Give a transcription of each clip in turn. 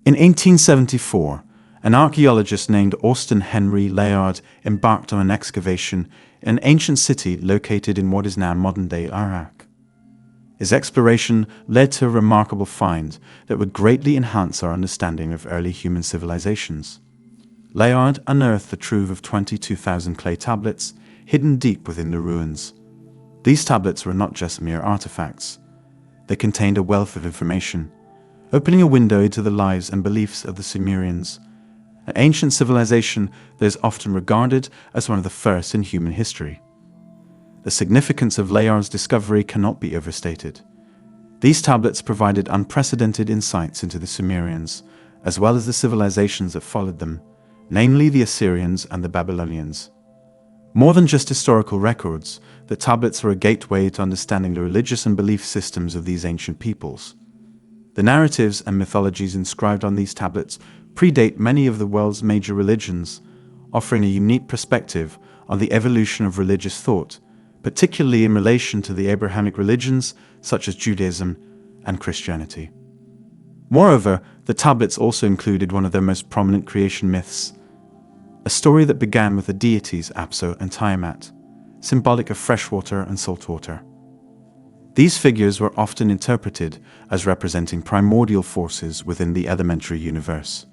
In 1874, an archaeologist named Austin Henry Layard embarked on an excavation in an ancient city located in what is now modern-day Iraq. His exploration led to a remarkable find that would greatly enhance our understanding of early human civilizations. Layard unearthed the trove of 22,000 clay tablets hidden deep within the ruins. These tablets were not just mere artifacts. They contained a wealth of information, opening a window into the lives and beliefs of the Sumerians, an ancient civilization that is often regarded as one of the first in human history. The significance of Layard's discovery cannot be overstated. These tablets provided unprecedented insights into the Sumerians, as well as the civilizations that followed them, namely the Assyrians and the Babylonians. More than just historical records, the tablets were a gateway to understanding the religious and belief systems of these ancient peoples. The narratives and mythologies inscribed on these tablets predate many of the world's major religions, offering a unique perspective on the evolution of religious thought, particularly in relation to the Abrahamic religions such as Judaism and Christianity. Moreover, the tablets also included one of their most prominent creation myths, a story that began with the deities Apsu and Tiamat, symbolic of freshwater and saltwater. These figures were often interpreted as representing primordial forces within the elementary universe.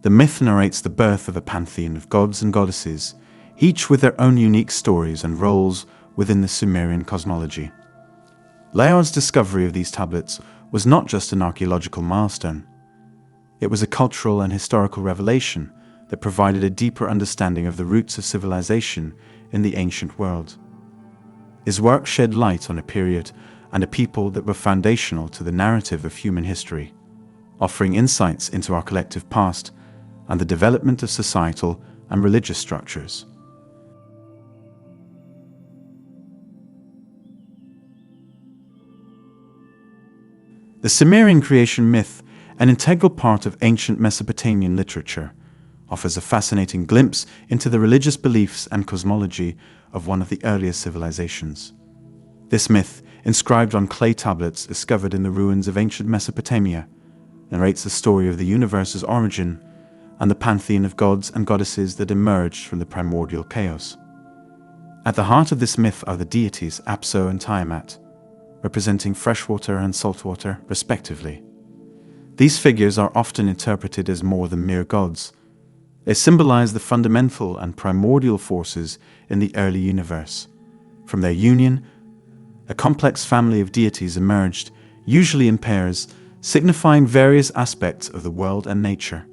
The myth narrates the birth of a pantheon of gods and goddesses, each with their own unique stories and roles within the Sumerian cosmology. Layard's discovery of these tablets was not just an archaeological milestone. It was a cultural and historical revelation that provided a deeper understanding of the roots of civilization in the ancient world. His work shed light on a period and a people that were foundational to the narrative of human history, offering insights into our collective past and the development of societal and religious structures. The Sumerian creation myth, an integral part of ancient Mesopotamian literature, offers a fascinating glimpse into the religious beliefs and cosmology of one of the earliest civilizations. This myth, inscribed on clay tablets discovered in the ruins of ancient Mesopotamia, narrates the story of the universe's origin and the pantheon of gods and goddesses that emerged from the primordial chaos. At the heart of this myth are the deities Apsu and Tiamat, representing freshwater and saltwater respectively. These figures are often interpreted as more than mere gods. They symbolize the fundamental and primordial forces in the early universe. From their union, a complex family of deities emerged, usually in pairs, signifying various aspects of the world and nature.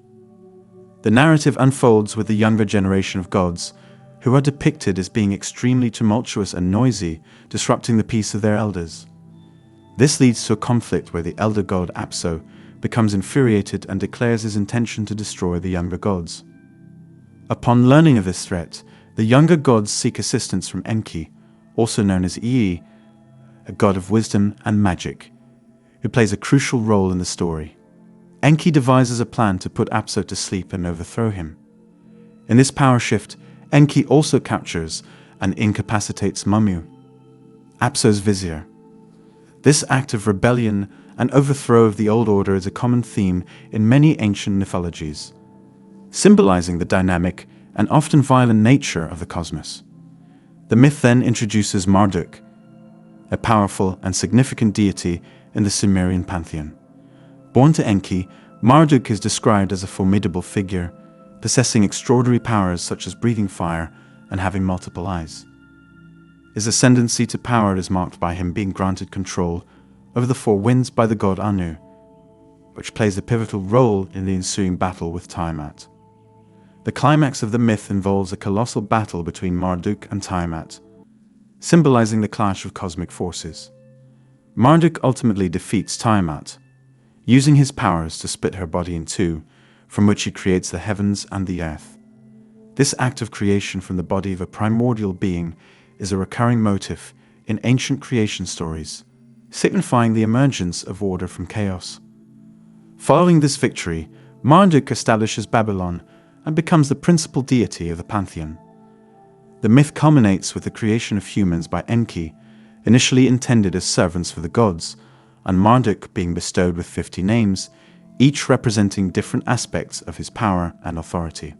The narrative unfolds with the younger generation of gods, who are depicted as being extremely tumultuous and noisy, disrupting the peace of their elders. This leads to a conflict where the elder god Apsu becomes infuriated and declares his intention to destroy the younger gods. Upon learning of this threat, the younger gods seek assistance from Enki, also known as Ii, a god of wisdom and magic, who plays a crucial role in the story. Enki devises a plan to put Apsu to sleep and overthrow him. In this power shift, Enki also captures and incapacitates Mummu, Apsu's vizier. This act of rebellion and overthrow of the old order is a common theme in many ancient mythologies, symbolizing the dynamic and often violent nature of the cosmos. The myth then introduces Marduk, a powerful and significant deity in the Sumerian pantheon. Born to Enki, Marduk is described as a formidable figure, possessing extraordinary powers such as breathing fire and having multiple eyes. His ascendancy to power is marked by him being granted control over the four winds by the god Anu, which plays a pivotal role in the ensuing battle with Tiamat. The climax of the myth involves a colossal battle between Marduk and Tiamat, symbolizing the clash of cosmic forces. Marduk ultimately defeats Tiamat, using his powers to split her body in two, from which he creates the heavens and the earth. This act of creation from the body of a primordial being is a recurring motif in ancient creation stories, signifying the emergence of order from chaos. Following this victory, Marduk establishes Babylon and becomes the principal deity of the pantheon. The myth culminates with the creation of humans by Enki, initially intended as servants for the gods, and Marduk being bestowed with 50 names, each representing different aspects of his power and authority.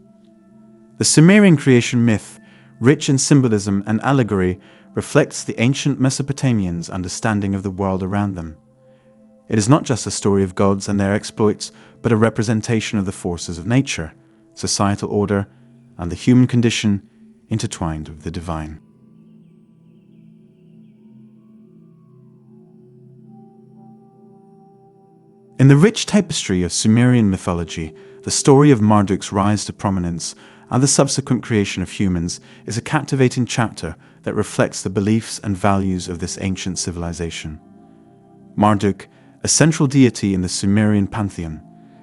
The Sumerian creation myth, rich in symbolism and allegory, reflects the ancient Mesopotamians' understanding of the world around them. It is not just a story of gods and their exploits, but a representation of the forces of nature, societal order, and the human condition intertwined with the divine. In the rich tapestry of Sumerian mythology, the story of Marduk's rise to prominence and the subsequent creation of humans is a captivating chapter that reflects the beliefs and values of this ancient civilization. Marduk, a central deity in the Sumerian pantheon,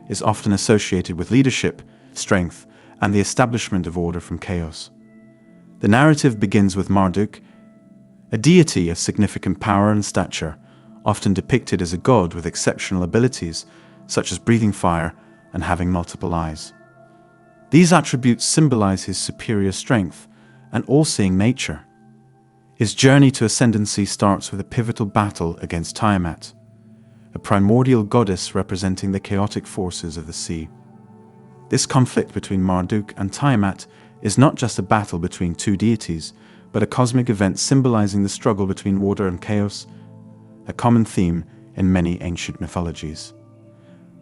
is often associated with leadership, strength, and the establishment of order from chaos. The narrative begins with Marduk, a deity of significant power and stature, often depicted as a god with exceptional abilities, such as breathing fire and having multiple eyes. These attributes symbolize his superior strength and all-seeing nature. His journey to ascendancy starts with a pivotal battle against Tiamat, a primordial goddess representing the chaotic forces of the sea. This conflict between Marduk and Tiamat is not just a battle between two deities, but a cosmic event symbolizing the struggle between order and chaos, a common theme in many ancient mythologies.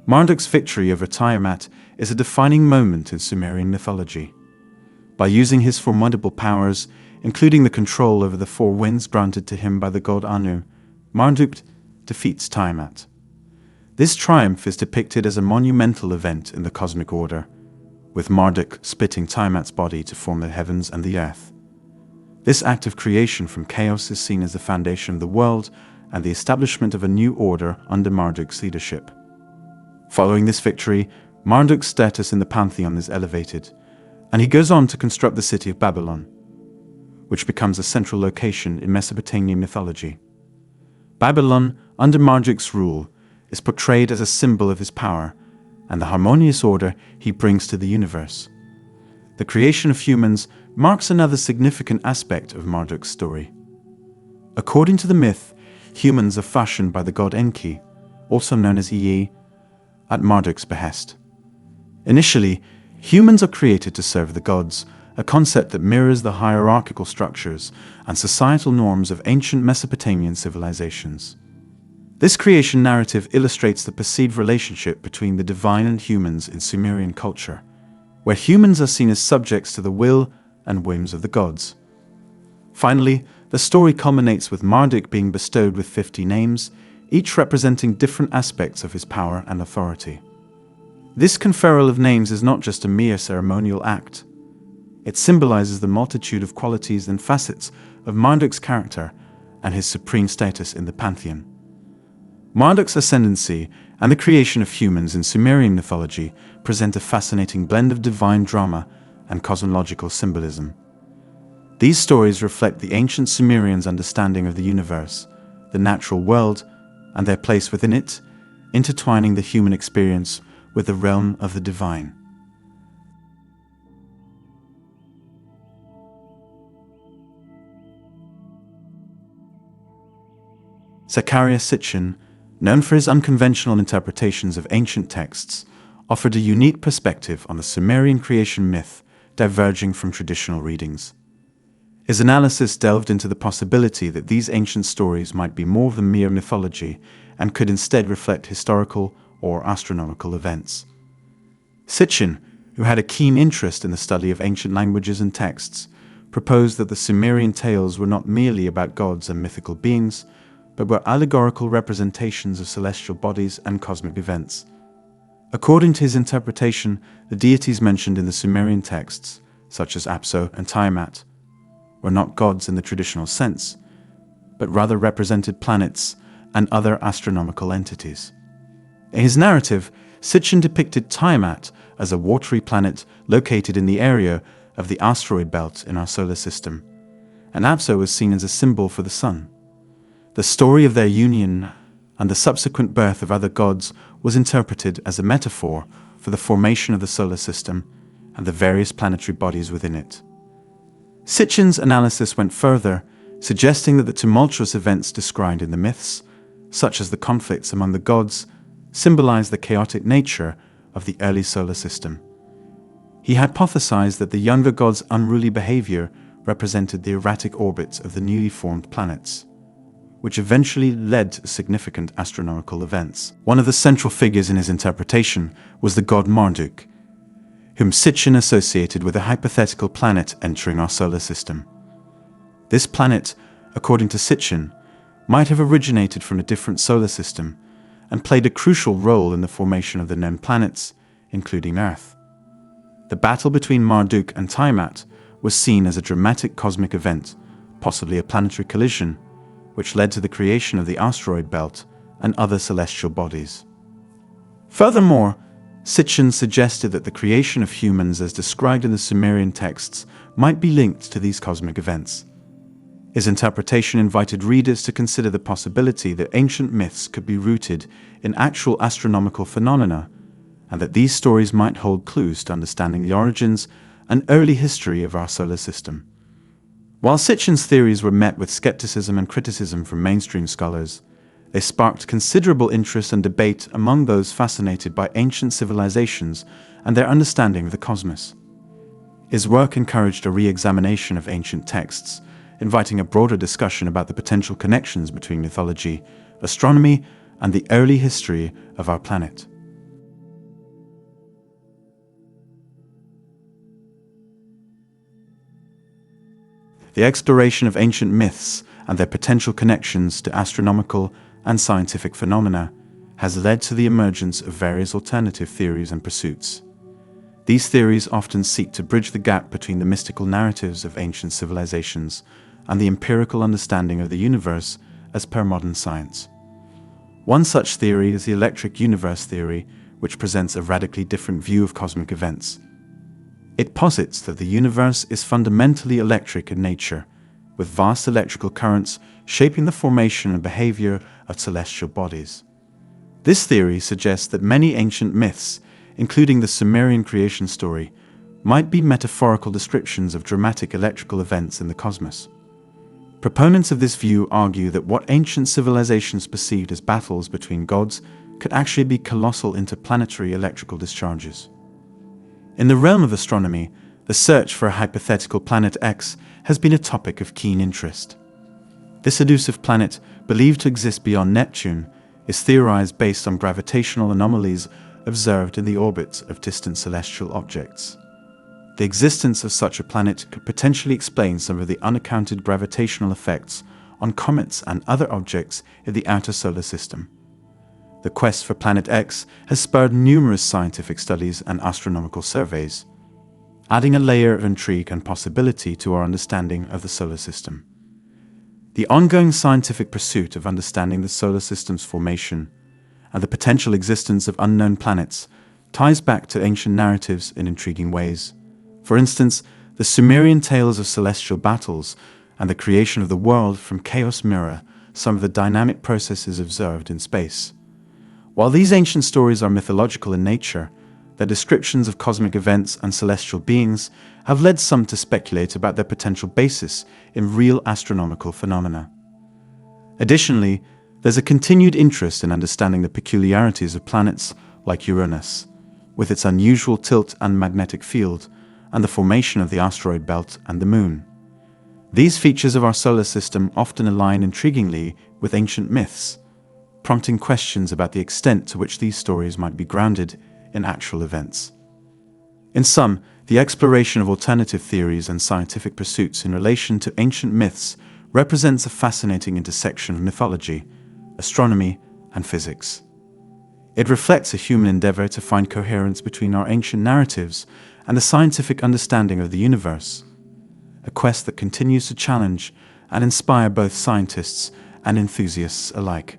Marduk's victory over Tiamat is a defining moment in Sumerian mythology. By using his formidable powers, including the control over the four winds granted to him by the god Anu, Marduk defeats Tiamat. This triumph is depicted as a monumental event in the cosmic order, with Marduk splitting Tiamat's body to form the heavens and the earth. This act of creation from chaos is seen as the foundation of the world and the establishment of a new order under Marduk's leadership. Following this victory, Marduk's status in the pantheon is elevated, and he goes on to construct the city of Babylon, which becomes a central location in Mesopotamian mythology. Babylon, under Marduk's rule, is portrayed as a symbol of his power and the harmonious order he brings to the universe. The creation of humans marks another significant aspect of Marduk's story. According to the myth, humans are fashioned by the god Enki, also known as Ea, at Marduk's behest. Initially, humans are created to serve the gods, a concept that mirrors the hierarchical structures and societal norms of ancient Mesopotamian civilizations. This creation narrative illustrates the perceived relationship between the divine and humans in Sumerian culture, where humans are seen as subjects to the will and whims of the gods. Finally, the story culminates with Marduk being bestowed with 50 names, each representing different aspects of his power and authority. This conferral of names is not just a mere ceremonial act. It symbolizes the multitude of qualities and facets of Marduk's character and his supreme status in the pantheon. Marduk's ascendancy and the creation of humans in Sumerian mythology present a fascinating blend of divine drama and cosmological symbolism. These stories reflect the ancient Sumerians' understanding of the universe, the natural world, and their place within it, intertwining the human experience with the realm of the divine. Zecharia Sitchin, known for his unconventional interpretations of ancient texts, offered a unique perspective on the Sumerian creation myth, diverging from traditional readings. His analysis delved into the possibility that these ancient stories might be more than mere mythology and could instead reflect historical or astronomical events. Sitchin, who had a keen interest in the study of ancient languages and texts, proposed that the Sumerian tales were not merely about gods and mythical beings, but were allegorical representations of celestial bodies and cosmic events. According to his interpretation, the deities mentioned in the Sumerian texts, such as Apsu and Tiamat, were not gods in the traditional sense, but rather represented planets and other astronomical entities. In his narrative, Sitchin depicted Tiamat as a watery planet located in the area of the asteroid belt in our solar system, and Apsu was seen as a symbol for the sun. The story of their union and the subsequent birth of other gods was interpreted as a metaphor for the formation of the solar system and the various planetary bodies within it. Sitchin's analysis went further, suggesting that the tumultuous events described in the myths, such as the conflicts among the gods, symbolized the chaotic nature of the early solar system. He hypothesized that the younger gods' unruly behavior represented the erratic orbits of the newly formed planets, which eventually led to significant astronomical events. One of the central figures in his interpretation was the god Marduk, whom Sitchin associated with a hypothetical planet entering our solar system. This planet, according to Sitchin, might have originated from a different solar system and played a crucial role in the formation of the known planets, including Earth. The battle between Marduk and Tiamat was seen as a dramatic cosmic event, possibly a planetary collision, which led to the creation of the asteroid belt and other celestial bodies. Furthermore, Sitchin suggested that the creation of humans as described in the Sumerian texts might be linked to these cosmic events. His interpretation invited readers to consider the possibility that ancient myths could be rooted in actual astronomical phenomena, and that these stories might hold clues to understanding the origins and early history of our solar system. While Sitchin's theories were met with skepticism and criticism from mainstream scholars, they sparked considerable interest and debate among those fascinated by ancient civilizations and their understanding of the cosmos. His work encouraged a re-examination of ancient texts, inviting a broader discussion about the potential connections between mythology, astronomy, and the early history of our planet. The exploration of ancient myths and their potential connections to astronomical and scientific phenomena has led to the emergence of various alternative theories and pursuits. These theories often seek to bridge the gap between the mystical narratives of ancient civilizations and the empirical understanding of the universe as per modern science. One such theory is the electric universe theory, which presents a radically different view of cosmic events. It posits that the universe is fundamentally electric in nature, with vast electrical currents shaping the formation and behavior of celestial bodies. This theory suggests that many ancient myths, including the Sumerian creation story, might be metaphorical descriptions of dramatic electrical events in the cosmos. Proponents of this view argue that what ancient civilizations perceived as battles between gods could actually be colossal interplanetary electrical discharges. In the realm of astronomy, the search for a hypothetical planet X has been a topic of keen interest. This elusive planet, believed to exist beyond Neptune, is theorized based on gravitational anomalies observed in the orbits of distant celestial objects. The existence of such a planet could potentially explain some of the unaccounted gravitational effects on comets and other objects in the outer solar system. The quest for Planet X has spurred numerous scientific studies and astronomical surveys, adding a layer of intrigue and possibility to our understanding of the solar system. The ongoing scientific pursuit of understanding the solar system's formation and the potential existence of unknown planets ties back to ancient narratives in intriguing ways. For instance, the Sumerian tales of celestial battles and the creation of the world from chaos mirror some of the dynamic processes observed in space. While these ancient stories are mythological in nature, their descriptions of cosmic events and celestial beings have led some to speculate about their potential basis in real astronomical phenomena. Additionally, there's a continued interest in understanding the peculiarities of planets like Uranus, with its unusual tilt and magnetic field, and the formation of the asteroid belt and the Moon. These features of our solar system often align intriguingly with ancient myths, prompting questions about the extent to which these stories might be grounded in actual events. In sum, the exploration of alternative theories and scientific pursuits in relation to ancient myths represents a fascinating intersection of mythology, astronomy, and physics. It reflects a human endeavor to find coherence between our ancient narratives and the scientific understanding of the universe, a quest that continues to challenge and inspire both scientists and enthusiasts alike.